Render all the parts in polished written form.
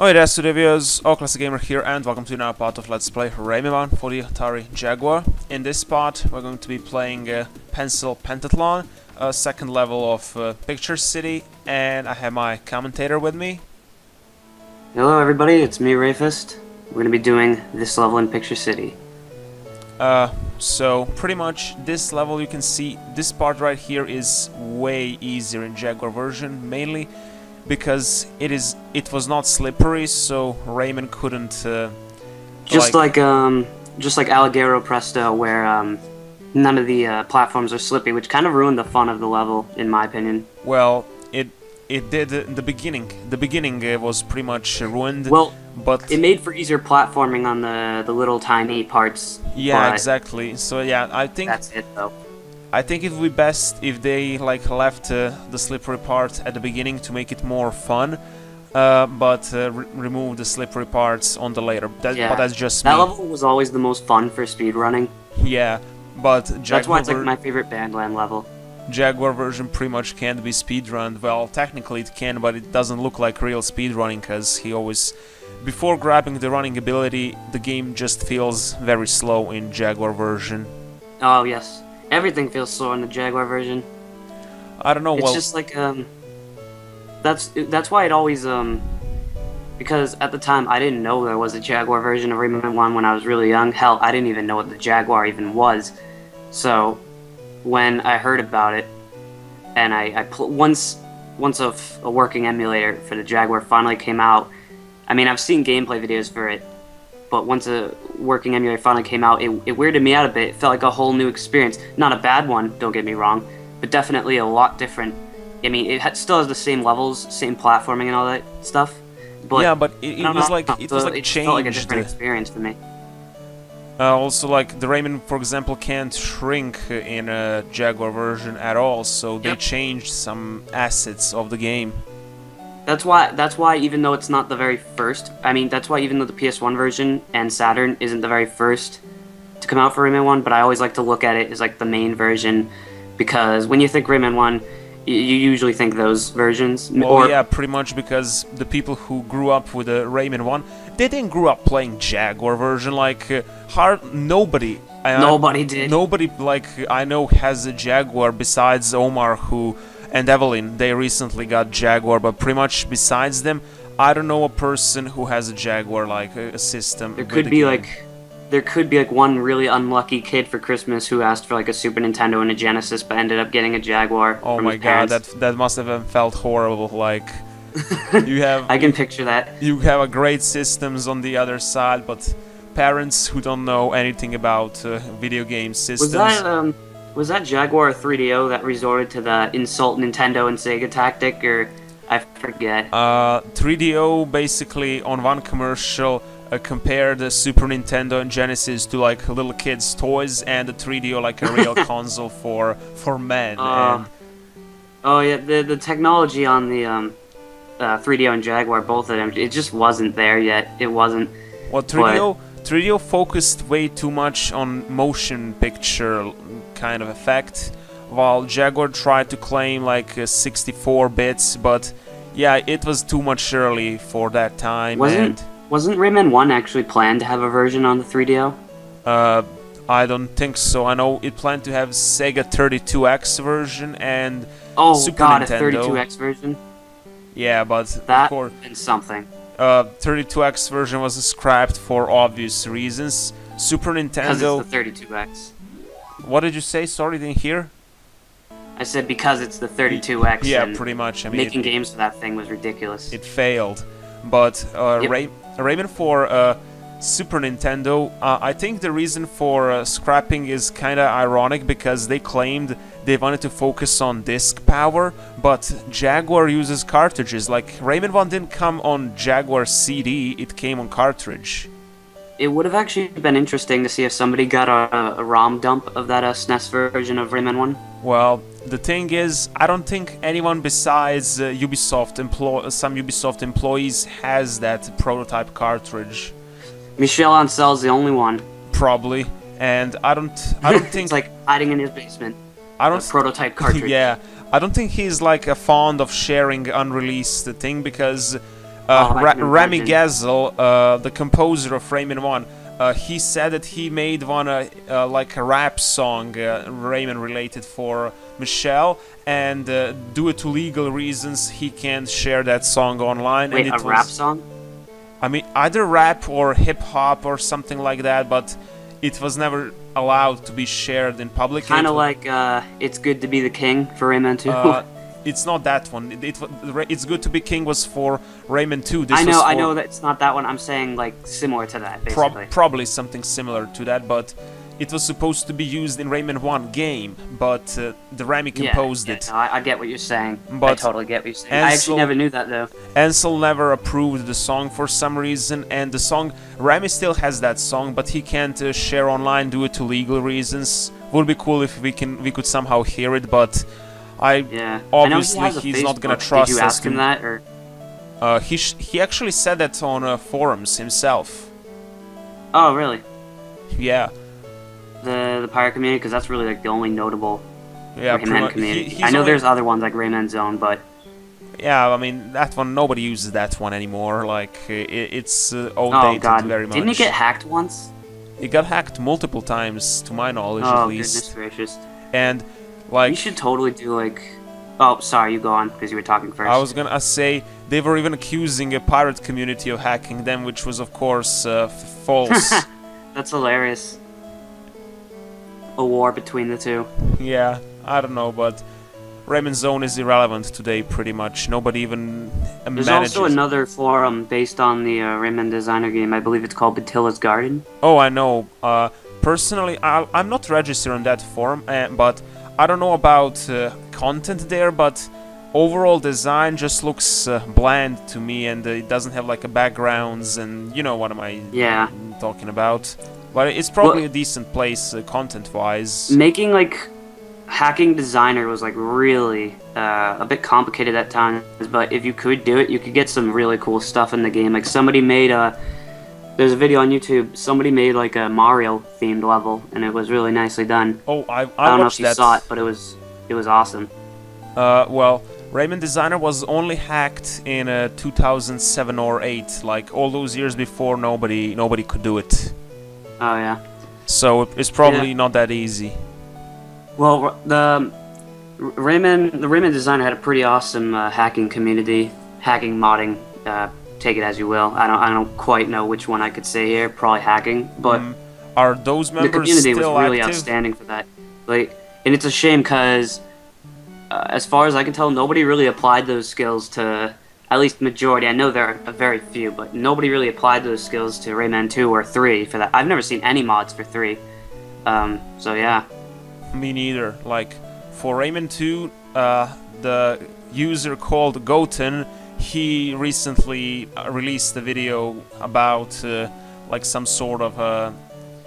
Alright, that's the viewers, OldClassicGamer here, and welcome to another part of Let's Play Rayman for the Atari Jaguar. In this part, we're going to be playing Pentathlon, second level of Picture City, and I have my commentator with me. Hello everybody, it's me, Rayfist. We're going to be doing this level in Picture City. So pretty much this level, you can see this part right here is way easier in Jaguar version, mainly because it was not slippery, so Rayman couldn't just like Alligator Presto, where none of the platforms are slippy, which kind of ruined the fun of the level, in my opinion. Well, it did in the beginning. The beginning was pretty much ruined. Well, but it made for easier platforming on the little tiny parts. Yeah, exactly. So yeah, I think that's it though. I think it would be best if they like left the slippery part at the beginning to make it more fun, but remove the slippery parts on the later. But that's just me. That level was always the most fun for speedrunning. Yeah, but Jaguar, that's why it's like my favorite Bandland level. Jaguar version pretty much can't be speedrun. Well, technically it can, but it doesn't look like real speedrunning, because he always, before grabbing the running ability, the game just feels very slow in Jaguar version. Oh yes. Everything feels slow in the Jaguar version. I don't know. It's just like that's why it always because at the time I didn't know there was a Jaguar version of Rayman 1 when I was really young. Hell, I didn't even know what the Jaguar even was. So when I heard about it, and once a working emulator for the Jaguar finally came out. I mean, I've seen gameplay videos for it. But once a working emulator finally came out, it weirded me out a bit. It felt like a whole new experience. Not a bad one, don't get me wrong, but definitely a lot different. I mean, it still has the same levels, same platforming and all that stuff. But yeah, but it was like it changed. Felt like a different experience for me. Also, like the Rayman, for example, can't shrink in a Jaguar version at all, so they changed some assets of the game. That's why even though it's not the very first, I mean, that's why even though the PS1 version and Saturn isn't the very first to come out for Rayman 1, but I always like to look at it as like the main version, because when you think Rayman 1, you usually think those versions. Well, yeah, pretty much, because the people who grew up with the Rayman 1, they didn't grow up playing Jaguar version, like, nobody did. Nobody, like, I know has a Jaguar besides Omar, and Evelyn. They recently got Jaguar, but pretty much besides them, I don't know a person who has a Jaguar, like a system. There could be like one really unlucky kid for Christmas who asked for like a Super Nintendo and a Genesis, but ended up getting a Jaguar. Oh my god, that must have felt horrible. Like you have, I can picture that. You have a great systems on the other side, but parents who don't know anything about video game systems. Was that Jaguar 3DO that resorted to the insult Nintendo and Sega tactic, or I forget? 3DO basically on one commercial compared the Super Nintendo and Genesis to like little kids' toys, and the 3DO like a real console for men. Oh yeah, the technology on the 3DO and Jaguar, both of them, it just wasn't there yet. It wasn't. Well, 3DO focused way too much on motion picture kind of effect, while Jaguar tried to claim like 64 bits, but yeah, it was too much early for that time. Wasn't Rayman 1 actually planned to have a version on the 3DO? I don't think so. I know it planned to have Sega 32X version and Super Nintendo. A 32X version? Yeah, but that of course, and something. 32X version was scrapped for obvious reasons. Super Nintendo. Because it's the 32X. What did you say? Sorry, didn't hear. I said because it's the 32X. Yeah, pretty much. I mean, making games for that thing was ridiculous. It failed, but Rayman for Super Nintendo. I think the reason for scrapping is kind of ironic, because they claimed they wanted to focus on disc power, but Jaguar uses cartridges. Like Rayman 1 didn't come on Jaguar CD; it came on cartridge. It would have actually been interesting to see if somebody got a ROM dump of that SNES version of Rayman 1. Well, the thing is, I don't think anyone besides some Ubisoft employees has that prototype cartridge. Michel Ancel's the only one. Probably, and I don't think it's like hiding in his basement. I don't prototype cartridge. Yeah, I don't think he's like fond of sharing unreleased thing, because Rami Gazel, the composer of Rayman 1, he said that he made one like a rap song, Rayman related, for Michelle, and due to legal reasons he can't share that song online. Wait, and a rap song? I mean, either rap or hip-hop or something like that, but it was never allowed to be shared in public. Kind of like It's Good to Be the King for Rayman 2. It's not that one. It's Good to Be King was for Rayman 2. This I know that it's not that one. I'm saying like similar to that, basically. Probably something similar to that, but it was supposed to be used in Rayman 1 game, but the Rami composed it. No, I get what you're saying. But I totally get what you're saying. I actually never knew that, though. Ansel never approved the song for some reason, and the song, Rami still has that song, but he can't share online due to legal reasons. Would be cool if we could somehow hear it, but obviously he's not gonna trust us. Did you ask him that, or? He actually said that on forums himself. Oh, really? Yeah. The pirate community, because that's really like the only notable Rayman community. I know there's other ones like Rayman Zone, but yeah, I mean that one, nobody uses that one anymore. Like it's outdated very much. Didn't it get hacked once? It got hacked multiple times, to my knowledge, at least. Oh, goodness gracious! And like, we should totally do like. Oh, sorry, you go on because you were talking first. I was gonna say they were even accusing a pirate community of hacking them, which was of course false. That's hilarious. A war between the two. Yeah, I don't know, but Rayman Zone is irrelevant today, pretty much. Nobody even manages. There's also another forum based on the Rayman Designer game. I believe it's called Batilla's Garden. Oh, I know. Personally, I'm not registered on that forum, but I don't know about content there, but overall design just looks bland to me, and it doesn't have like a backgrounds, and you know what am I talking about. But it's probably a decent place, content-wise. Making, like, hacking designer was, like, really a bit complicated at times. But if you could do it, you could get some really cool stuff in the game. Like, somebody made there's a video on YouTube. Somebody made, like, a Mario-themed level, and it was really nicely done. Oh, I don't know if you saw it, but it was awesome. Well, Rayman Designer was only hacked in 2007 or 8. Like, all those years before, nobody could do it. Oh yeah. So it's probably not that easy. Well, the Rayman Designer had a pretty awesome hacking community, hacking, modding. Take it as you will. I don't quite know which one I could say here. Probably hacking, but are those members the community still was really active? Outstanding for that. Like, and it's a shame because, as far as I can tell, nobody really applied those skills to. At least majority. I know there are very few, but nobody really applied those skills to Rayman 2 or 3 for that. I've never seen any mods for 3. So yeah. Me neither. Like, for Rayman 2, the user called Goten, he recently released a video about like some sort of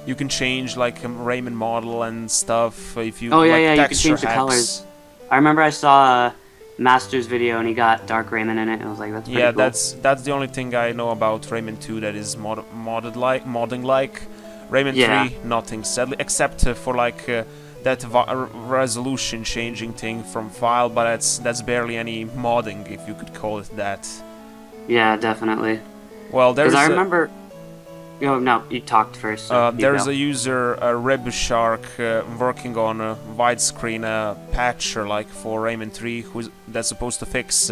you can change like a Rayman model and stuff if you you can change the colors. I remember I saw Master's video and he got Dark Rayman in it, and I was like, that's pretty cool. That's the only thing I know about Rayman 2 that is modding like. Rayman 3, nothing, sadly, except for like that resolution changing thing from file, but that's barely any modding, if you could call it that. Yeah, definitely. Well, there's I remember. Oh, no, you talked first. So there's a user, Reb Shark, working on a widescreen patcher like for Rayman 3, that's supposed to fix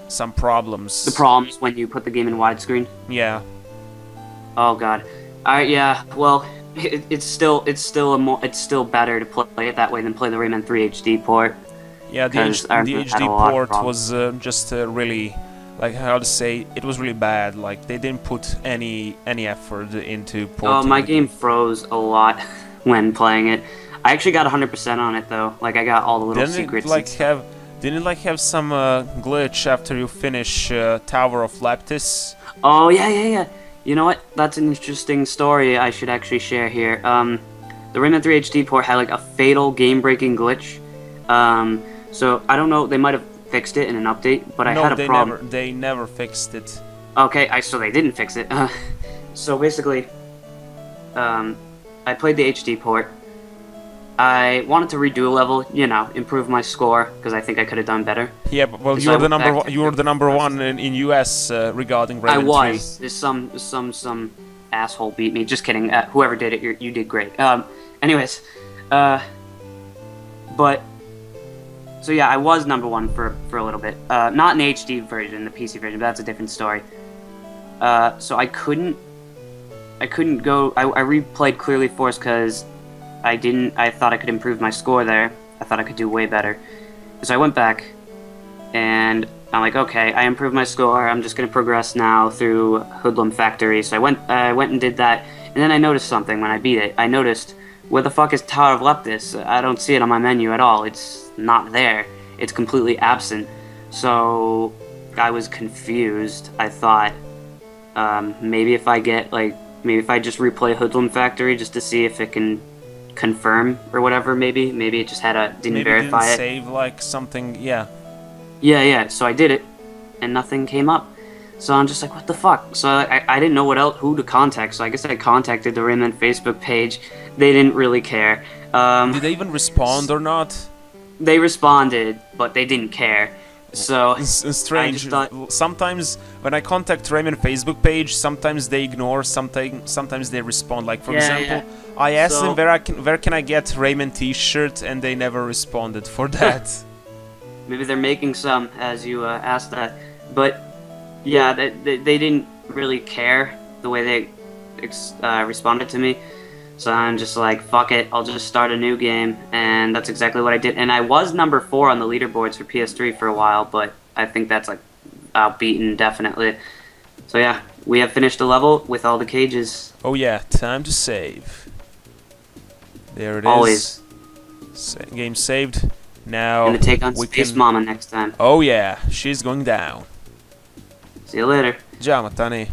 some problems. The problems when you put the game in widescreen. Yeah. Oh god. Yeah. Well, it's still better to play it that way than play the Rayman 3 HD port. Yeah, the HD port was just really. Like, how to say, it was really bad. Like, they didn't put any effort into porting. Oh, my game froze a lot when playing it. I actually got 100% on it though. Like, I got all the little secrets. Didn't it have some glitch after you finish Tower of Leptis? Oh yeah. You know what? That's an interesting story I should actually share here. The Rayman 3 HD port had like a fatal game-breaking glitch. So I don't know. They might have fixed it in an update, but I had a problem. They never fixed it. Okay, so they didn't fix it. So basically, I played the HD port, I wanted to redo a level, you know, improve my score because I think I could have done better. Yeah, but, well, you're the number one. You're the number one in US regarding Rayman 3. I was. There's some asshole beat me. Just kidding. Whoever did it, you did great. Anyways, but so yeah, I was number one for a little bit. Not an HD version, the PC version, but that's a different story. So I couldn't go. I replayed Clearly Forced because I thought I could improve my score there. I thought I could do way better. So I went back, and I'm like, okay, I improved my score. I'm just gonna progress now through Hoodlum Factory. So I went and did that, and then I noticed something when I beat it. I noticed, where the fuck is Tower of Leptis? I don't see it on my menu at all. It's not there. It's completely absent. So I was confused. I thought, maybe if I just replay Hoodlum Factory just to see if it can confirm or whatever, maybe it just didn't verify it. Save like something, yeah. Yeah. So I did it, and nothing came up. So I'm just like, what the fuck? So I didn't know who to contact. So I guess I contacted the Rayman Facebook page. They didn't really care. Did they even respond or not? They responded, but they didn't care. So it's strange. Sometimes when I contact Rayman Facebook page, sometimes they ignore, sometimes they respond. Like for example, I asked them where can I get Rayman T-shirt, and they never responded for that. Maybe they're making some, as you asked that. But yeah, they didn't really care the way they responded to me. So I'm just like, fuck it, I'll just start a new game, and that's exactly what I did. And I was number 4 on the leaderboards for PS3 for a while, but I think that's like outbeaten, definitely. So yeah, we have finished the level with all the cages. Oh yeah, time to save. There it is. Always. Game saved. Now gonna take on Space Mama next time. Oh yeah, she's going down. See you later. Ciao, Matane.